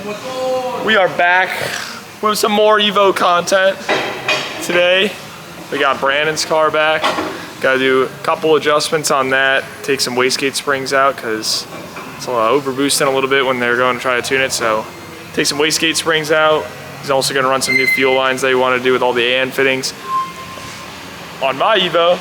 We are back with some more Evo content today. We got Brandon's car back. Gotta do a couple adjustments on that. Take some wastegate springs out because it's overboosting a little bit when they're going to try to tune it. So take some wastegate springs out. He's also gonna run some new fuel lines that he wanted to do with all the AN fittings. On my Evo,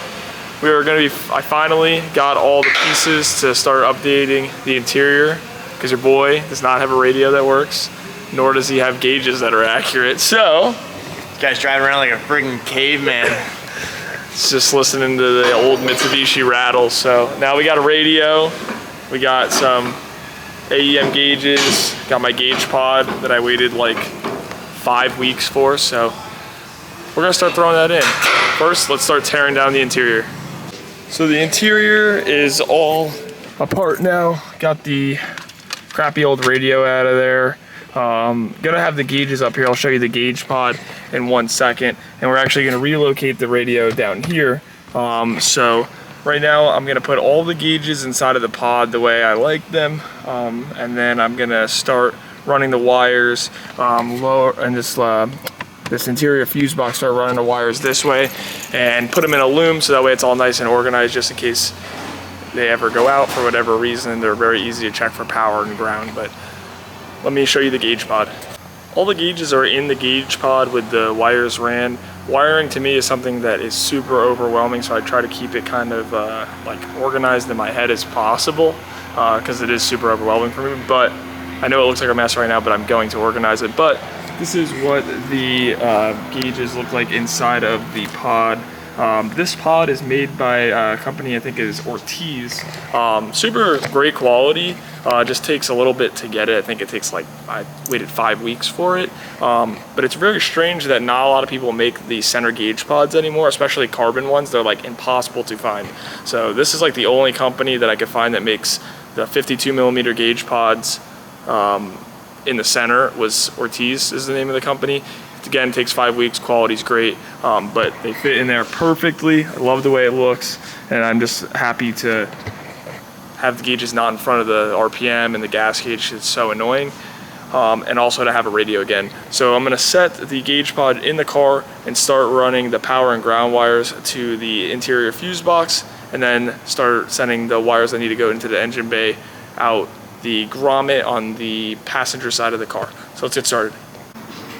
I finally got all the pieces to start updating the interior because your boy does not have a radio that works, nor does he have gauges that are accurate. So, this guy's driving around like a friggin' caveman. It's just listening to the old Mitsubishi rattles. So now we got a radio, we got some AEM gauges, got my gauge pod that I waited like 5 weeks for. So we're gonna start throwing that in. First, let's start tearing down the interior. So the interior is all apart now. Got the crappy old radio out of there. Gonna have the gauges up here. I'll show you the gauge pod in 1 second. And we're actually gonna relocate the radio down here. So right now I'm gonna put all the gauges inside of the pod the way I like them. And then I'm gonna start running the wires lower and this interior fuse box, start running the wires this way and put them in a loom so that way it's all nice and organized just in case they ever go out for whatever reason. They're very easy to check for power and ground, but let me show you the gauge pod. All the gauges are in the gauge pod with the wires ran. Wiring to me is something that is super overwhelming, so I try to keep it kind of like organized in my head as possible because it is super overwhelming for me. But I know it looks like a mess right now, but I'm going to organize it. But this is what the gauges look like inside of the pod. This pod is made by a company, I think is 8's. Super great quality, just takes a little bit to get it. I think it takes like, I waited 5 weeks for it. But it's very strange that not a lot of people make the center gauge pods anymore, especially carbon ones. They're like impossible to find. So this is like the only company that I could find that makes the 52 millimeter gauge pods. In the center was 8's is the name of the company. Again, takes 5 weeks, quality's great, but they fit in there perfectly. I love the way it looks, and I'm just happy to have the gauges not in front of the RPM and the gas gauge. It's so annoying, and also to have a radio again. So I'm gonna set the gauge pod in the car and start running the power and ground wires to the interior fuse box, and then start sending the wires that need to go into the engine bay out the grommet on the passenger side of the car. So let's get started.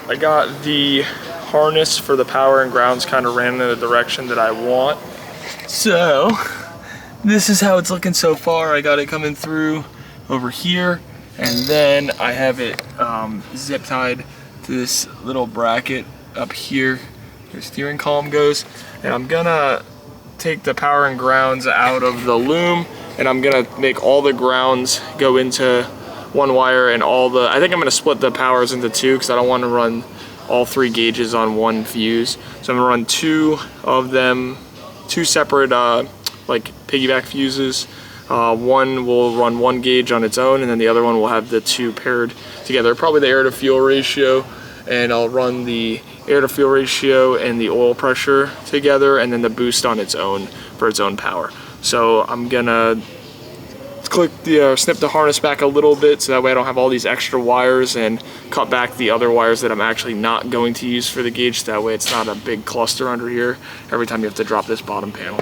I got the harness for the power and grounds kind of ran in the direction that I want. So this is how it's looking so far. I got it coming through over here, and then I have it zip tied to this little bracket up here. The steering column goes, and I'm gonna take the power and grounds out of the loom, and I'm gonna make all the grounds go into one wire, and I think I'm gonna split the powers into two because I don't want to run all 3 gauges on one fuse. So I'm gonna run 2 of them, 2 separate like piggyback fuses. One will run 1 gauge on its own, and then the other one will have the 2 paired together. Probably the air to fuel ratio, and I'll run the air to fuel ratio and the oil pressure together, and then the boost on its own for its own power. So I'm gonna snip the harness back a little bit so that way I don't have all these extra wires, and cut back the other wires that I'm actually not going to use for the gauge. That way it's not a big cluster under here every time you have to drop this bottom panel.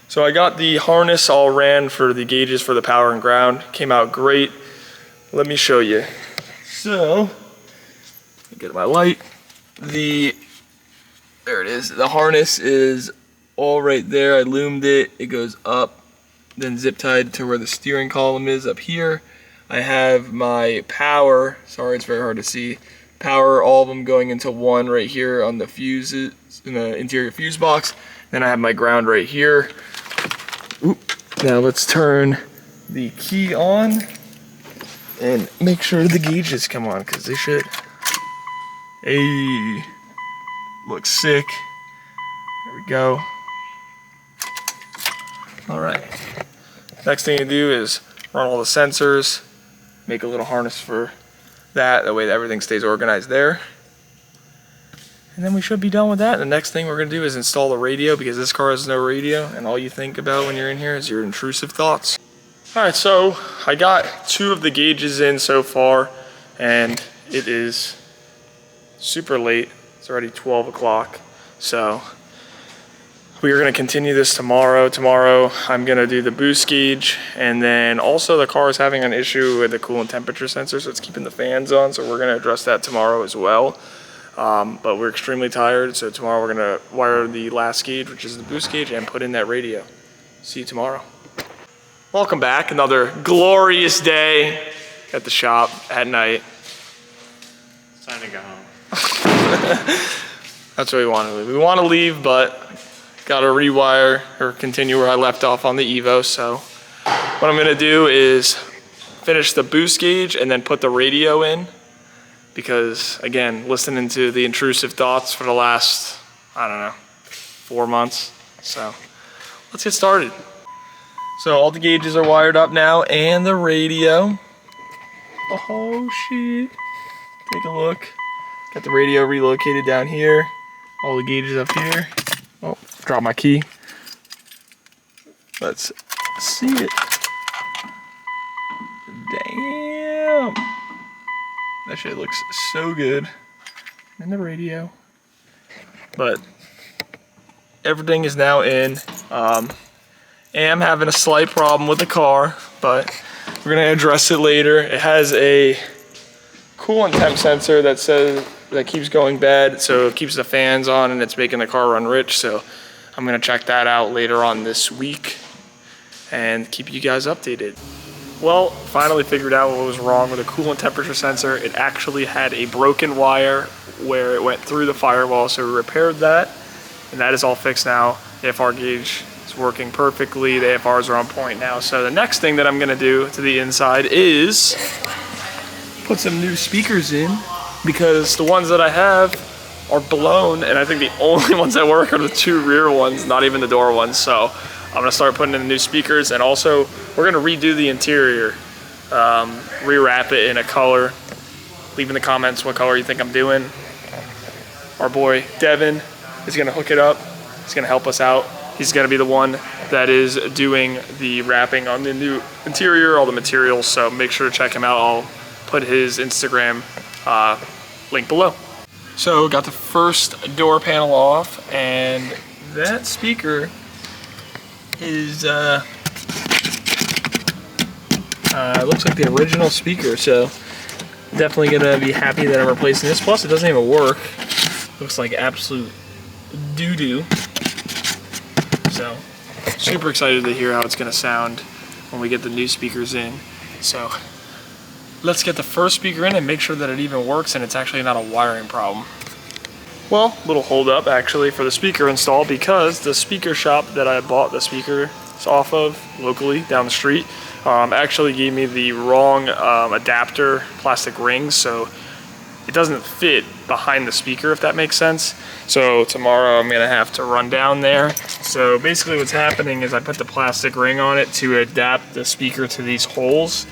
So I got the harness all ran for the gauges for the power and ground. Came out great. Let me show you. So, get my light. There it is. The harness is all right there. I loomed it. It goes up, then zip tied to where the steering column is up here. I have my power, sorry it's very hard to see, power, all of them going into one right here on the fuses, in the interior fuse box. Then I have my ground right here. Oop. Now let's turn the key on and make sure the gauges come on, because they should. Hey, looks sick. There we go. All right. Next thing to do is run all the sensors, make a little harness for that way everything stays organized there. And then we should be done with that. The next thing we're gonna do is install the radio, because this car has no radio, and all you think about when you're in here is your intrusive thoughts. All right, so I got 2 of the gauges in so far, and it is super late. It's already 12 o'clock. So we are gonna continue this tomorrow. Tomorrow I'm gonna do the boost gauge, and then also the car is having an issue with the coolant temperature sensor, so it's keeping the fans on. So we're gonna address that tomorrow as well. But we're extremely tired, so tomorrow we're gonna wire the last gauge, which is the boost gauge, and put in that radio. See you tomorrow. Welcome back. Another glorious day at the shop at night. It's time to go home. That's what we want to leave. We want to leave, but got to rewire or continue where I left off on the Evo. So what I'm going to do is finish the boost gauge and then put the radio in, because again, listening to the intrusive thoughts for the last, I don't know, 4 months. So let's get started. So all the gauges are wired up now, and the radio. Oh shit. Take a look. Got the radio relocated down here. All the gauges up here. Oh, dropped my key. Let's see it. Damn. That shit looks so good. And the radio. But everything is now in. Am having a slight problem with the car, but we're gonna address it later. It has a coolant temp sensor that keeps going bad, so it keeps the fans on and it's making the car run rich. So I'm gonna check that out later on this week and keep you guys updated. Well, finally figured out what was wrong with the coolant temperature sensor. It actually had a broken wire where it went through the firewall, so we repaired that, and that is all fixed now. The AFR gauge is working perfectly. The AFRs are on point now. So the next thing that I'm gonna do to the inside is put some new speakers in, because the ones that I have are blown, and I think the only ones that work are the 2 rear ones, not even the door ones. So I'm gonna start putting in the new speakers, and also we're gonna redo the interior, rewrap it in a color. Leave in the comments what color you think I'm doing. Our boy Devin is gonna hook it up. He's gonna help us out. He's gonna be the one that is doing the wrapping on the new interior, all the materials, so make sure to check him out. I'll put his Instagram link below. So got the first door panel off, and that speaker is looks like the original speaker, so definitely gonna be happy that I'm replacing this. Plus it doesn't even work. Looks like absolute doo-doo. So super excited to hear how it's gonna sound when we get the new speakers in. So let's get the first speaker in and make sure that it even works and it's actually not a wiring problem. Well, little hold up actually for the speaker install, because the speaker shop that I bought the speakers off of locally down the street actually gave me the wrong adapter plastic rings, so it doesn't fit behind the speaker, if that makes sense. So tomorrow I'm gonna have to run down there. So basically what's happening is I put the plastic ring on it to adapt the speaker to these holes,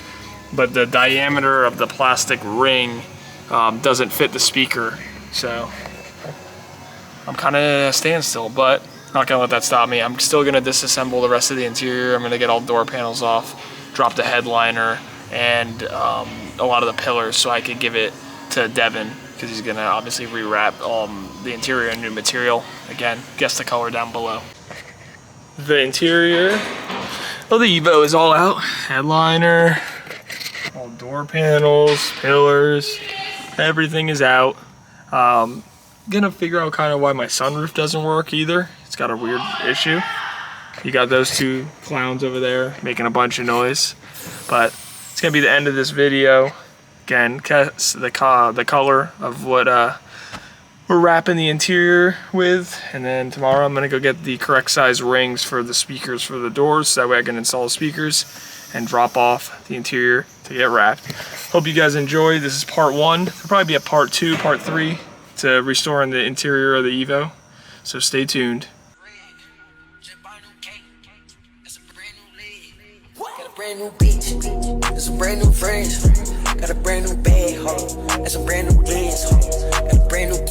but the diameter of the plastic ring doesn't fit the speaker. So I'm kind of at a standstill, but not gonna let that stop me. I'm still gonna disassemble the rest of the interior. I'm gonna get all the door panels off, drop the headliner, and a lot of the pillars, so I could give it to Devin, because he's gonna obviously rewrap the interior in new material. Again, guess the color down below. The interior of the Evo is all out. Headliner, all door panels, pillars, everything is out. Gonna figure out kind of why my sunroof doesn't work either. It's got a weird issue. You got those 2 clowns over there making a bunch of noise. But it's gonna be the end of this video. Again, the color of what we're wrapping the interior with, and then tomorrow I'm gonna go get the correct size rings for the speakers for the doors, so that way I can install the speakers and drop off the interior to get wrapped. Hope you guys enjoyed. This is part 1. There'll probably be a part 2, part 3 to restoring the interior of the Evo, so stay tuned. Got a brand new beach, and some brand new friends. Got a brand new bag, ho, and some brand new bands, ho. Got a brand new